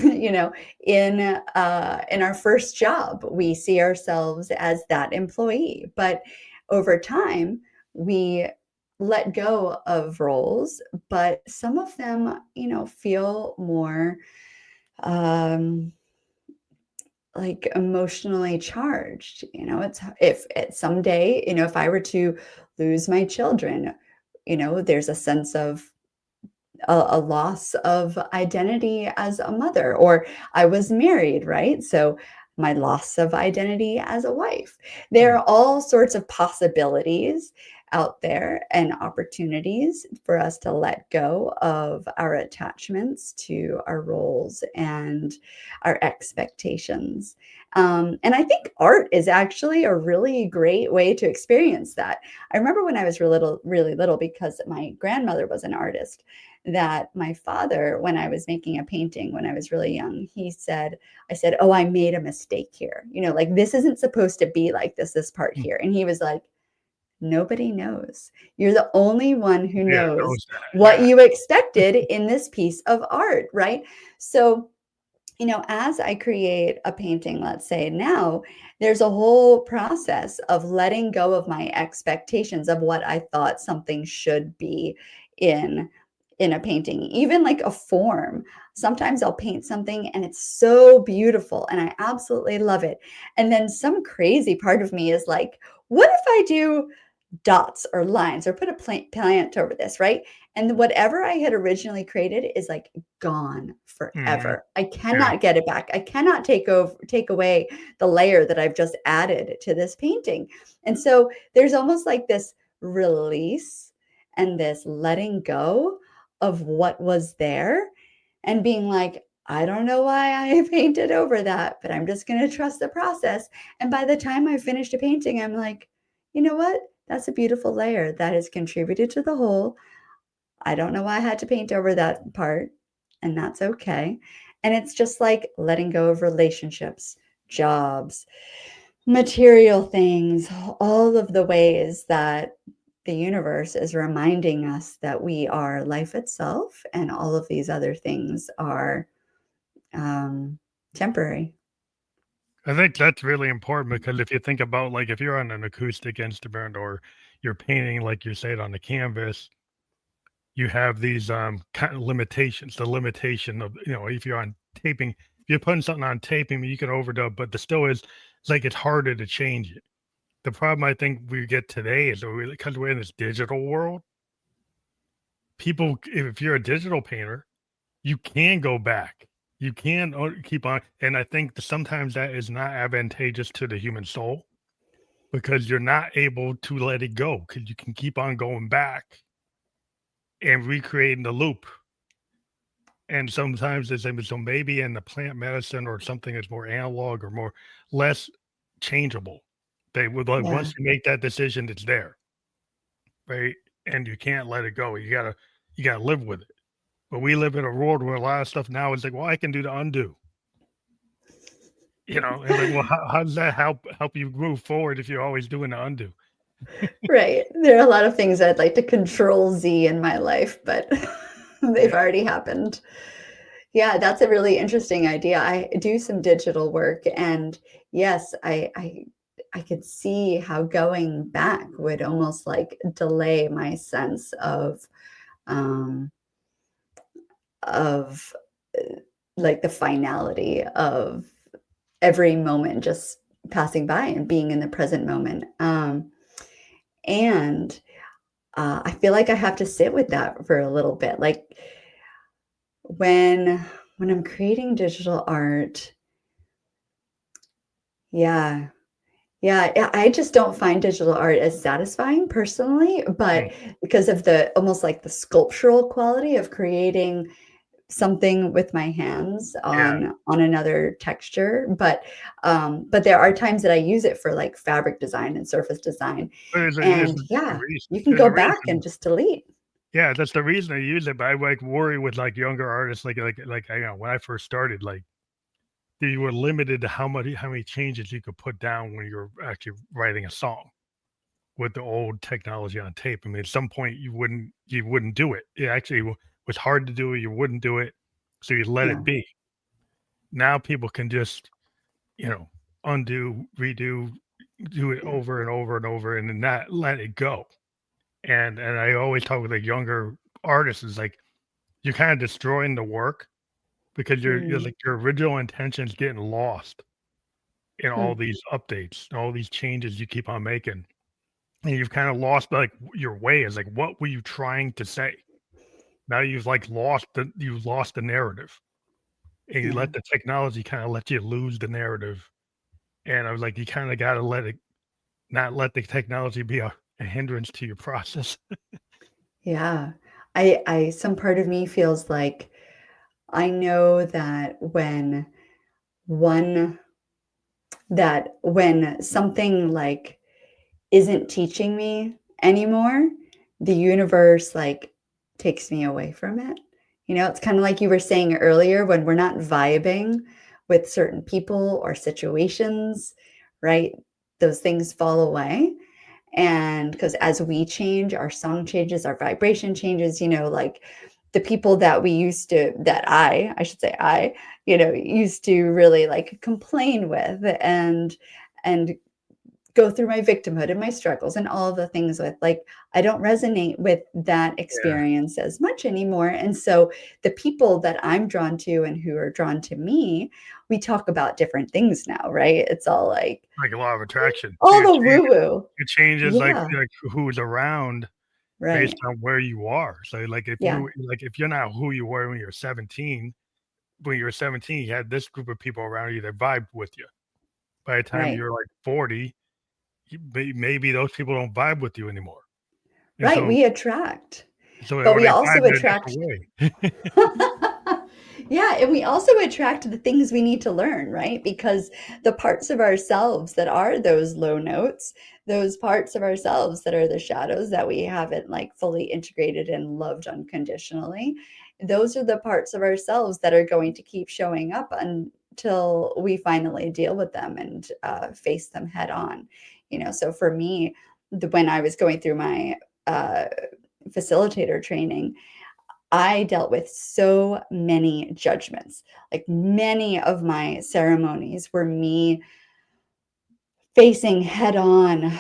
in our first job, we see ourselves as that employee. But over time, we let go of roles, but some of them, feel more um, like emotionally charged. It's if it someday, if I were to lose my children, there's a sense of a loss of identity as a mother, or I was married, right? So my loss of identity as a wife. There Mm. are all sorts of possibilities out there and opportunities for us to let go of our attachments to our roles and our expectations. And I think art is actually a really great way to experience that. I remember when I was really little, because my grandmother was an artist, that my father, when I was making a painting when I was really young, I said, oh, I made a mistake here. Like, this isn't supposed to be like this part Mm. here. And he was like, nobody knows. You're the only one who Yeah, knows knows that. what Yeah. you expected in this piece of art, right? So, as I create a painting, let's say now, there's a whole process of letting go of my expectations of what I thought something should be in a painting, even like a form. Sometimes I'll paint something and it's so beautiful and I absolutely love it. And then some crazy part of me is like, what if I do dots or lines or put a plant over this, right? And whatever I had originally created is like gone Mhm. forever. I Yeah. cannot get it back. I cannot take away the layer that I've just added to this painting. And so there's almost like this release and this letting go of what was there, and being like, I don't know why I painted over that, but I'm just going to trust the process. And by the time I finished a painting, I'm like, you know what? That's a beautiful layer that has contributed to the whole. I don't know why I had to paint over that part, and that's okay. And it's just like letting go of relationships, jobs, material things, all of the ways that the universe is reminding us that we are life itself, and all of these other things are temporary. I think that's really important because if you think about like if you're on an acoustic instrument or you're painting, like you said, on the canvas, you have these kind of limitations. The limitation of, if you're on taping, if you're putting something on taping, you can overdub, but the still is it's like it's harder to change it. The problem I think we get today is because we're in this digital world, people, if you're a digital painter, you can go back. You can keep on. And I think that sometimes that is not advantageous to the human soul because you're not able to let it go because you can keep on going back and recreating the loop. And sometimes it's so maybe in the plant medicine or something that's more analog or more less changeable. They would like Yeah. once you make that decision, it's there, right? And you can't let it go. You gotta live with it. But we live in a world where a lot of stuff now is like, well, I can do the undo. It's like, well, how does that help you move forward if you're always doing the undo? Right. There are a lot of things I'd like to control Z in my life, but they've Yeah, already happened. Yeah, that's a really interesting idea. I do some digital work, and yes, I could see how going back would almost like delay my sense um of like the finality of every moment just passing by and being in the present moment. And I feel like I have to sit with that for a little bit. Like when when I'm creating digital art, yeah, yeah, I just don't find digital art as satisfying personally, mm, but because of the almost like the sculptural quality of creating something with my hands yeah. on another texture, but there are times that I use it for, like, fabric design and surface design, There's and a yeah, reason. you can There's go a back reason. and just delete. Yeah, that's the reason I use it. But I like worry with like younger artists, like I know when I first started, like you were limited to how many changes you could put down when you're actually writing a song with the old technology on tape. I mean, at some point you wouldn't do it. It actually was hard to do it. You wouldn't do it, so you let Yeah, it be. Now people can just you know undo, redo, do it yeah. over and over and over, and then not let it go. And I always talk with the younger artists is like you're kind of destroying the work because you're Mm, like your original intentions getting lost in all hmm, these updates, all these changes you keep on making. And you've kind of lost like your way is like what were you trying to say? Now you've lost the narrative. And you yeah. let the technology kind of let you lose the narrative. And I was like, you kind of gotta let it not let the technology be a hindrance to your process. Yeah. I some part of me feels like I know one that when something, like, isn't teaching me anymore, the universe, like, takes me away from it. It's kinda like you were saying earlier when we're not vibing with certain people or situations, right? Those things fall away, and because as we change, our song changes, our vibration changes, like, the people that we used to that I should say used to really, like, complain with and go through my victimhood and my struggles and all of the things with, like, I don't resonate with that Yeah. experience as much anymore, and so the people that I'm drawn to and who are drawn to me, we talk about different things now, right? It's all like Like a law of attraction. all the woo-woo. It changes Yeah, like who's around based right. on where you are. So like Yeah, if you're not who you were when you were 17, you had this group of people around you that vibed with you. By the time right. you're like 40, maybe those people don't vibe with you anymore. And Right, so we attract, but or we they vibe also in a attract different way. Yeah, and we also attract the things we need to learn, right? Because the parts of ourselves that are those low notes, those parts of ourselves that are the shadows that we haven't like fully integrated and loved unconditionally, those are the parts of ourselves that are going to keep showing up until we finally deal with them and face them head on. So for me, when I was going through my uh, facilitator training, I dealt with so many judgments. Like many of my ceremonies were me facing head on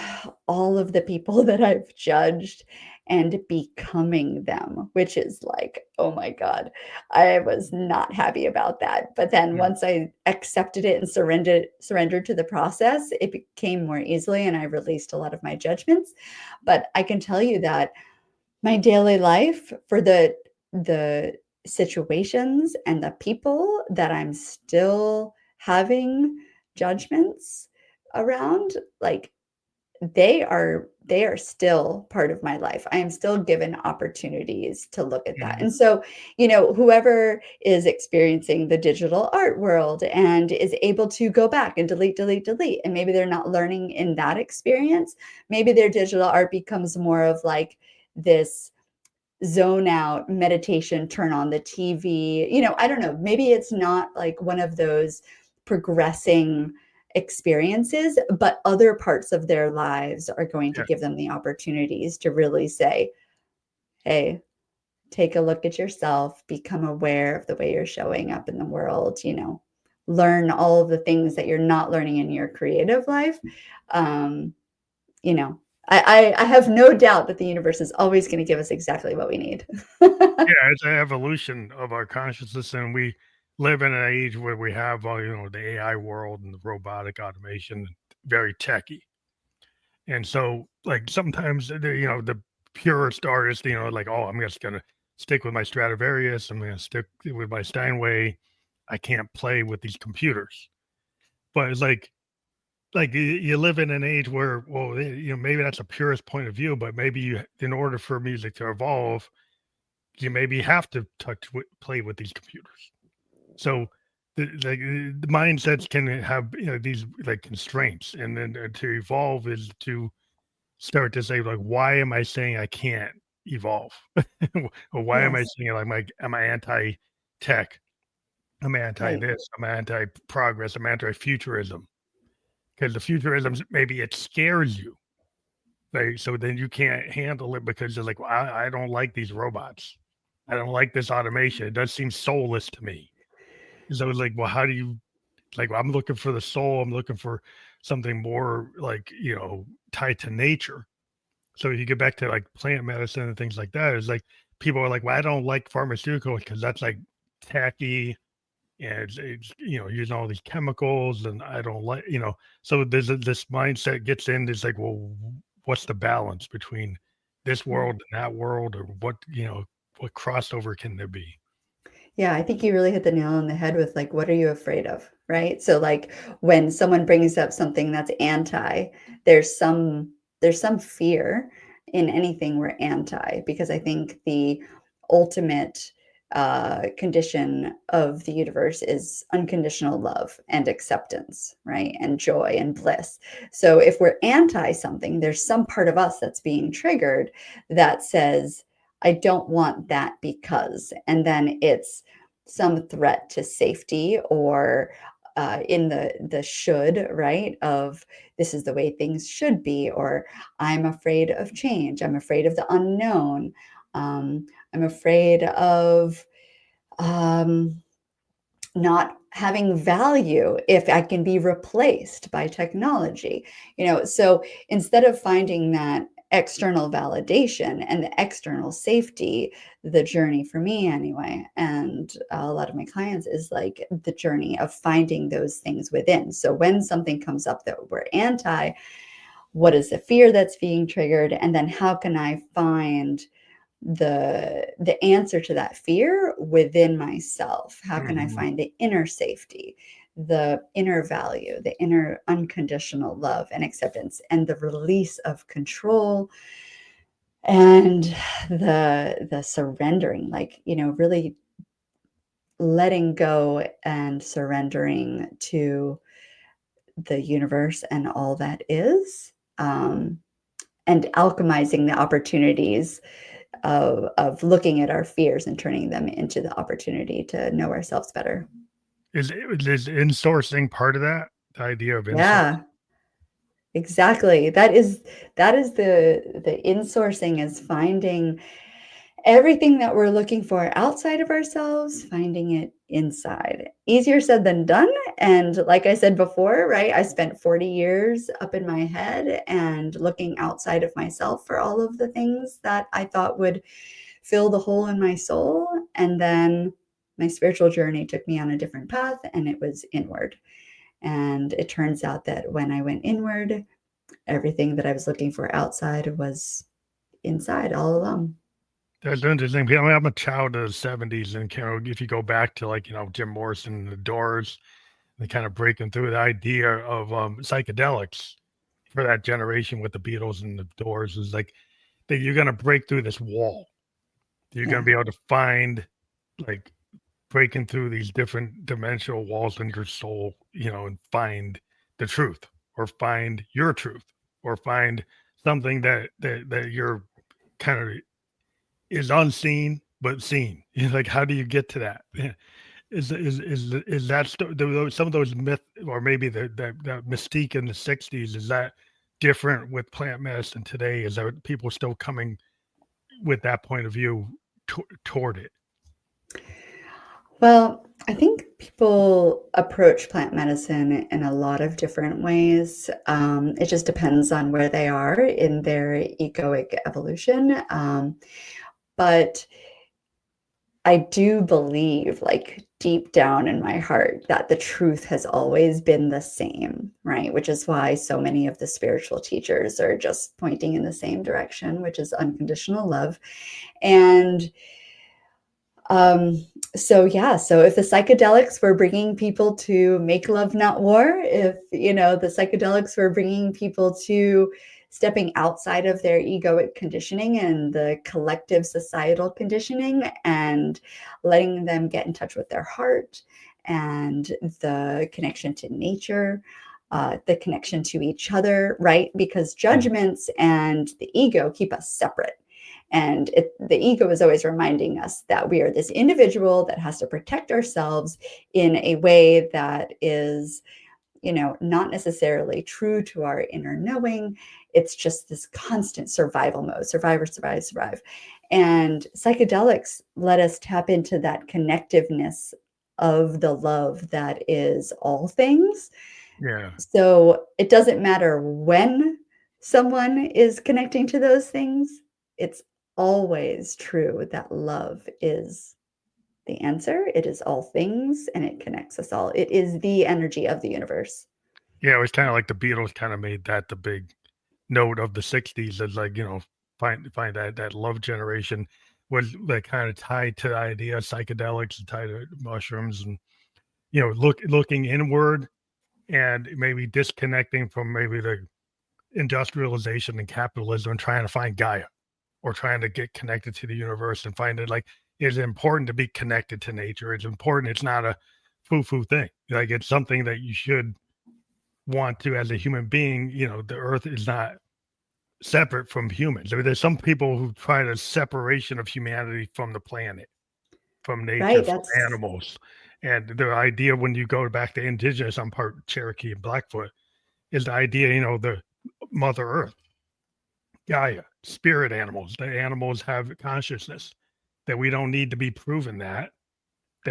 all of the people that I've judged and becoming them, which is like, oh my God, I was not happy about that. But then Mm. once I accepted it and surrendered to the process, it became more easily and I released a lot of my judgments. But I can tell you that my daily life for the situations and the people that I'm still having judgments around, like they are still part of my life. I am still given opportunities to look at that. Mhm. And so, whoever is experiencing the digital art world and is able to go back and delete, delete, delete, and maybe they're not learning in that experience, maybe their digital art becomes more of like this zone out meditation, turn on the TV. I don't know. Maybe it's not like one of those progressing experiences, but other parts of their lives are going to Yeah. give them the opportunities to really say, hey, take a look at yourself, become aware of the way you're showing up in the world, learn all of the things that you're not learning in your creative life. Um, you know, I have no doubt that the universe is always going to give us exactly what we need. Yeah, it's an evolution of our consciousness, and we live in an age where we have, the AI world and the robotic automation, very techy. And so, like sometimes, the purest artist, like, oh, I'm just gonna stick with my Stradivarius. I'm gonna stick with my Steinway. I can't play with these computers. But it's like you live in an age where, well, maybe that's a purist point of view, but maybe in order for music to evolve, you maybe have to play with these computers. So the mindsets can have these like constraints, and then to evolve is to start to say like, why am I saying I can't evolve, or why am I Yes. saying like, am I anti tech? I'm anti Right. this. I'm anti progress. I'm anti futurism because the futurism maybe it scares you. Right? So then you can't handle it because you're like, well, I don't like these robots. I don't like this automation. It does seem soulless to me. So it's like, well, how do you like? Well, I'm looking for the soul. I'm looking for something more like tied to nature. So you get back to like plant medicine and things like that. It's like people are like, well, I don't like pharmaceuticals because that's like tacky and it's using all these chemicals, and I don't like So there's this mindset gets in. It's like, well, what's the balance between this Yeah. world and that world, or what crossover can there be? Yeah, I think you really hit the nail on the head with like, what are you afraid of? Right. So like when someone brings up something that's anti, there's some there's some fear in anything we're anti, because I think the ultimate condition of the universe is unconditional love and acceptance, right? And joy and bliss. So if we're anti something, there's some part of us that's being triggered that says, I don't want that because, and then it's some threat to safety or in the should, right, of this is the way things should be, or I'm afraid of change, I'm afraid of the unknown, I'm afraid of um, not having value if I can be replaced by technology. So instead of finding that external validation and the external safety, the journey for me anyway, and a lot of my clients, is like the journey of finding those things within. So when something comes up that we're anti, what is the fear that's being triggered? And then how can I find the answer to that fear within myself? How can I Mhm. find the inner safety, the inner value, the inner unconditional love and acceptance, and the release of control, and the surrendering, like, really letting go and surrendering to the universe and all that is, um, and alchemizing the opportunities of looking at our fears and turning them into the opportunity to know ourselves better. Is insourcing part of that? The idea of insourcing? Yeah. Exactly. That is the insourcing, is finding everything that we're looking for outside of ourselves, finding it inside. Easier said than done. And like I said before, right, I spent 40 years up in my head and looking outside of myself for all of the things that I thought would fill the hole in my soul. And then my spiritual journey took me on a different path, and it was inward. And it turns out that when I went inward, everything that I was looking for outside was inside all along. That's interesting. I mean, I'm a child of the '70s, and if you go back to like Jim Morrison and the Doors, and kind of breaking through the idea of psychedelics for that generation with the Beatles and the Doors is like that you're going to break through this wall. You're going Yeah. to be able to find like breaking through these different dimensional walls in your soul, and find the truth, or find your truth, or find something that you're kind of is unseen but seen. Like, how do you get to that? Is that some of those myth, or maybe that mystique in the '60s? Is that different with plant medicine today? Is there people still coming with that point of view toward it? Well, I think people approach plant medicine in a lot of different ways. It just depends on where they are in their egoic evolution. But I do believe, like deep down in my heart, that the truth has always been the same, right? Which is why so many of the spiritual teachers are just pointing in the same direction, which is unconditional love. And so yeah, so if the psychedelics were bringing people to make love, not war, if the psychedelics were bringing people to stepping outside of their egoic conditioning and the collective societal conditioning, and letting them get in touch with their heart and the connection to nature, the connection to each other, right? Because judgments and the ego keep us separate. And the ego is always reminding us that we are this individual that has to protect ourselves in a way that is, not necessarily true to our inner knowing. It's just this constant survival mode, survivor, survive, survive. And psychedelics let us tap into that connectiveness of the love that is all things. Yeah. So it doesn't matter when someone is connecting to those things, it's always true that love is the answer. It is all things, and it connects us all. It is the energy of the universe. Yeah, it was kind of like the Beatles kind of made that the big note of the '60s, as like, find that love generation was like kind of tied to the idea of psychedelics, tied to mushrooms, and looking inward, and maybe disconnecting from maybe the industrialization and capitalism, and trying to find Gaia, or trying to get connected to the universe and find it. Like, it's important to be connected to nature. It's important. It's not a foo-foo thing. Like, it's something that you should want to, as a human being. The earth is not separate from humans. I mean, there's some people who try the separation of humanity from the planet, from nature, Right. from animals. And the idea, when you go back to indigenous, I'm part Cherokee and Blackfoot, is the idea, the Mother Earth, Gaia, spirit animals. The animals have consciousness, that we don't need to be proven that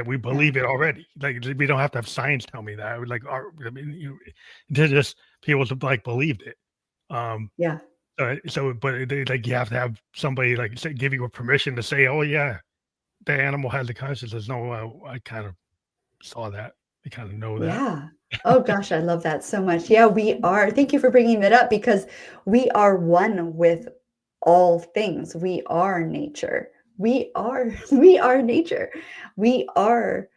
we Yeah. believe it already. Like, we don't have to have science tell me that. Like, I mean, they're just people to like believed it. Yeah. But like, you have to have somebody like give you a permission to say, "Oh yeah, the animal has a consciousness." No, I kind of saw that. I kind of know that. Yeah. Oh gosh, I love that so much. Yeah, we are. Thank you for bringing that up, because we are one with all things. We are nature. We are we are nature. We are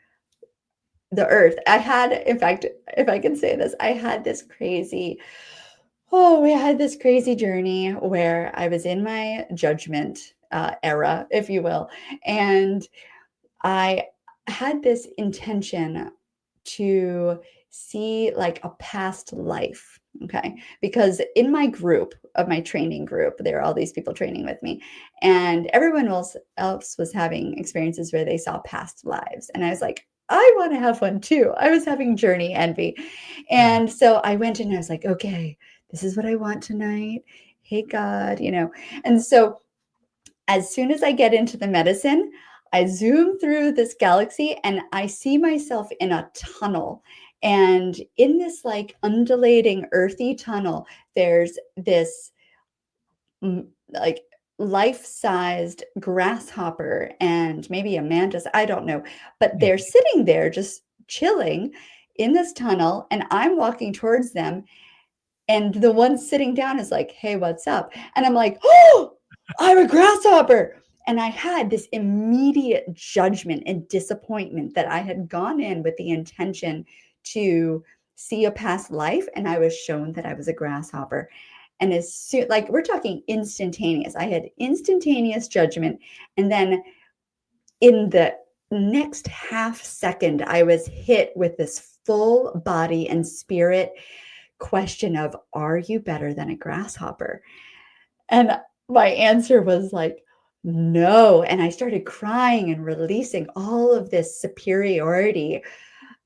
the earth. I had, in fact, if I can say this, I had this crazy, we had this crazy journey where I was in my judgment era, if you will. And I had this intention to see like a past life. Okay. Because in my group, of my training group, there are all these people training with me, and everyone else was having experiences where they saw past lives. And I was like, I want to have one too. I was having journey envy. Yeah. And so I went and I was like, okay, this is what I want tonight. Hey, God, And so as soon as I get into the medicine, I zoom through this galaxy and I see myself in a tunnel. And in this like undulating earthy tunnel, there's this like life-sized grasshopper and maybe a mantis, I don't know, but they're sitting there just chilling in this tunnel and I'm walking towards them and the one sitting down is like, hey, what's up? And I'm like, oh, I'm a grasshopper. And I had this immediate judgment and disappointment that I had gone in with the intention to see a past life. And I was shown that I was a grasshopper. And as soon, like we're talking instantaneous, I had instantaneous judgment. And then in the next half second, I was hit with this full body and spirit question of, are you better than a grasshopper? And my answer was like, no. And I started crying and releasing all of this superiority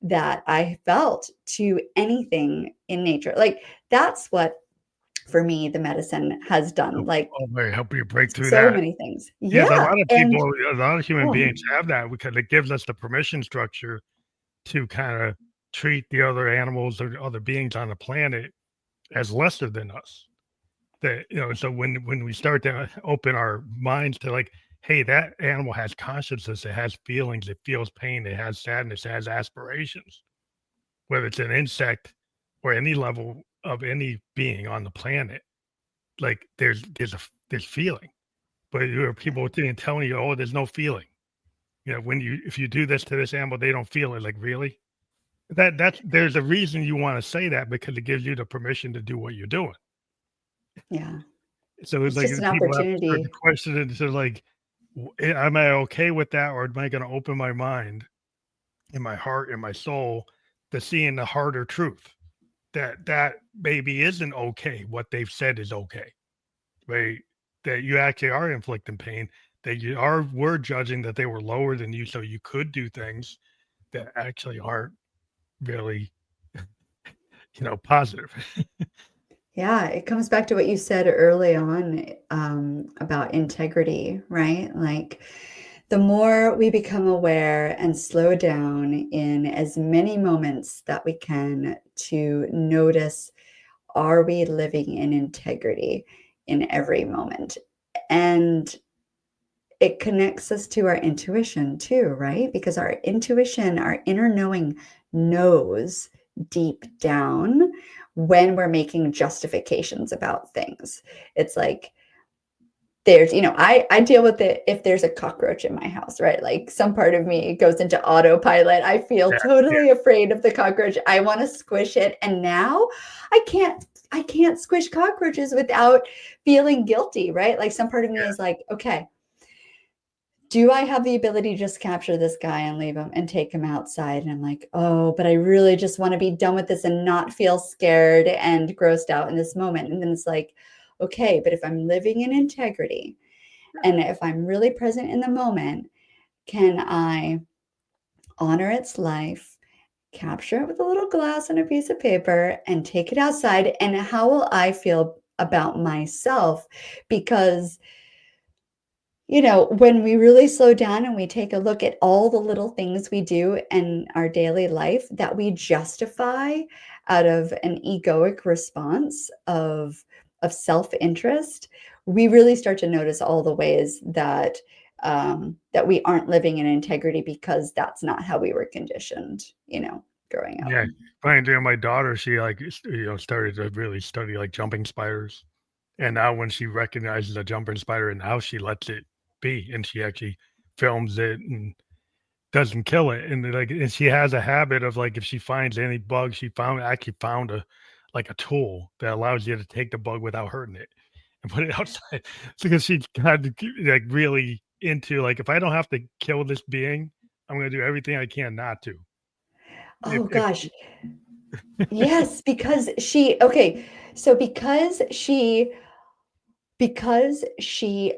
that I felt to anything in nature. Like that's what, for me, the medicine has done. Like Help you break through so that. many things. Yeah, a Yeah. lot of And people, a lot of human oh, beings have that because it gives us the permission structure to kind of treat the other animals or other beings on the planet as lesser than us. That so when we start to open our minds to like, hey, that animal has consciousness, it has feelings, it feels pain, it has sadness, it has aspirations. Whether it's an insect or any level of any being on the planet, like there's feeling. But there are people telling you, oh, there's no feeling. If you do this to this animal, they don't feel it. Like really? There's a reason you want to say that because it gives you the permission to do what you're doing. yeah. So it's It's like just an people have to start to opportunity. question it to like, am I okay with that, or am I going to open my mind, and my heart, and my soul to seeing the harder truth that maybe isn't okay. What they've said is okay, right? That you actually are inflicting pain. That were judging that they were lower than you, so you could do things that actually aren't really, positive. Yeah, it comes back to what you said early on about integrity, right? Like the more we become aware and slow down in as many moments that we can to notice, are we living in integrity in every moment? And it connects us to our intuition too, right? Because our intuition, our inner knowing knows deep down when we're making justifications about things. It's like there's, I deal with it if there's a cockroach in my house, right? Like some part of me goes into autopilot. I feel Yeah, totally afraid of the cockroach. I want to squish it. And now I can't squish cockroaches without feeling guilty, right? Like some part of me yeah, is like, okay, do I have the ability to just capture this guy and leave him and take him outside? And I'm like, oh, but I really just want to be done with this and not feel scared and grossed out in this moment. And then it's like, okay, but if I'm living in integrity and if I'm really present in the moment, can I honor its life, capture it with a little glass and a piece of paper and take it outside? And how will I feel about myself? Because when we really slow down and we take a look at all the little things we do in our daily life that we justify out of an egoic response of self-interest, we really start to notice all the ways that we aren't living in integrity because that's not how we were conditioned, growing up. yeah. Fine. My daughter, she like started to really study like jumping spiders, and now when she recognizes a jumping spider, and now she lets it be, and she actually films it and doesn't kill it. And she has a habit of like if she finds any bug, she actually found a tool that allows you to take the bug without hurting it and put it outside. It's because she got like really into like if I don't have to kill this being, I'm gonna do everything I can not to. Oh If gosh. Yes, because she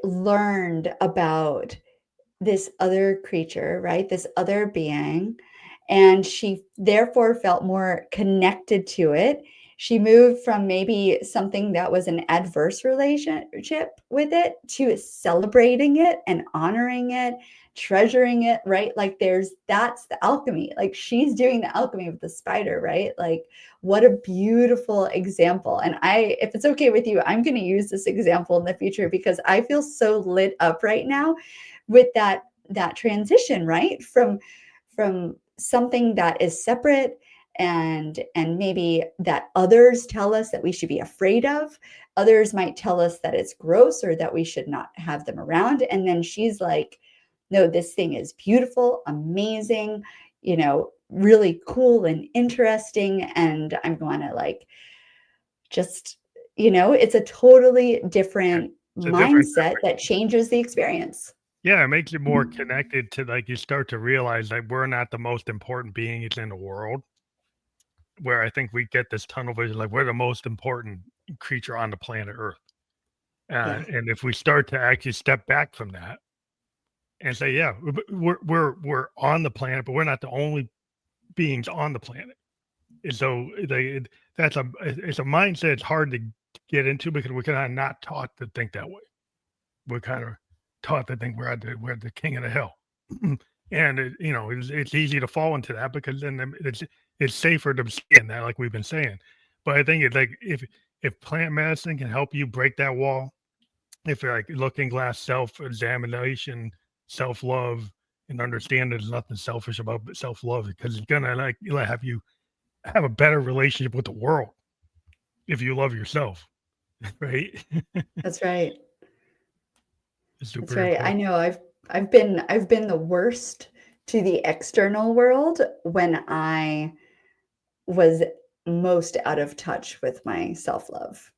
learned about this other creature, right? This other being, and she therefore felt more connected to it. she moved from maybe something that was an adverse relationship with it to celebrating it and honoring it, treasuring it, right? Like that's the alchemy. Like she's doing the alchemy with the spider, right? Like what a beautiful example. And if it's okay with you, I'm going to use this example in the future because I feel so lit up right now with that transition, right? From something that is separate and maybe that others tell us that we should be afraid of. Others might tell us that it's gross or that we should not have them around. And then she's like, no, this thing is beautiful, amazing, really cool and interesting. And I'm going to like, just, it's a totally different It's a different mindset that changes the experience. Yeah, it makes you more connected to, like, you start to realize that we're not the most important beings in the world, where I think we get this tunnel vision, like, we're the most important creature on the planet Earth. Yeah. And if we start to actually step back from that and say, "Yeah, we're on the planet, but we're not the only beings on the planet." And so, it's a mindset it's hard to get into because we're kinda not taught to think that way. We're kinda taught to think we're the king of the hill. And it's easy to fall into that because then it's safer to stay in that, like we've been saying. But I think it's like if plant medicine can help you break that wall, if you're like looking glass self-examination, self-love, and understand there's nothing selfish about self-love because it's gonna like have you have a better relationship with the world if you love yourself, right? That's right. It's That's super right. I important. know I've been the worst to the external world when I was most out of touch with my self-love,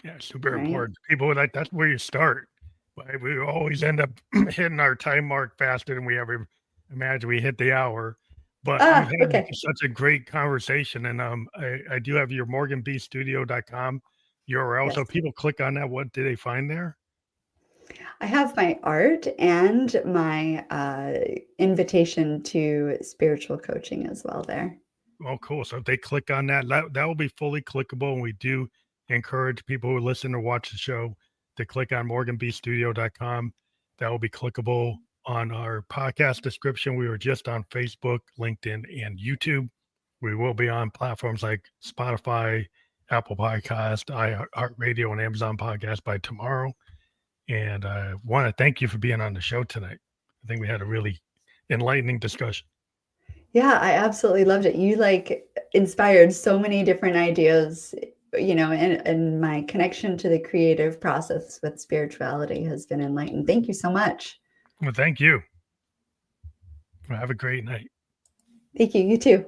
Yeah, super right? important. People like that's where you start. But we always end up hitting our time mark faster than we ever imagined. We hit the hour, but we've Ah, had okay. such a great conversation. And I do have your morganbstudio.com URL. So Yes. if people click on that, what do they find there? I have my art and my invitation to spiritual coaching as well there. Oh, cool. So if they click on that, that will be fully clickable. And we do encourage people who listen or watch the show to click on morganbstudio.com. That will be clickable on our podcast description. We were just on Facebook, LinkedIn, and YouTube. We will be on platforms like Spotify, Apple Podcast, iHeartRadio, and Amazon Podcast by tomorrow. And I want to thank you for being on the show tonight. I think we had a really enlightening discussion. Yeah, I absolutely loved it. You like inspired so many different ideas, and my connection to the creative process with spirituality has been enlightened. Thank you so much. Well, thank you. Well, have a great night. Thank you. You too.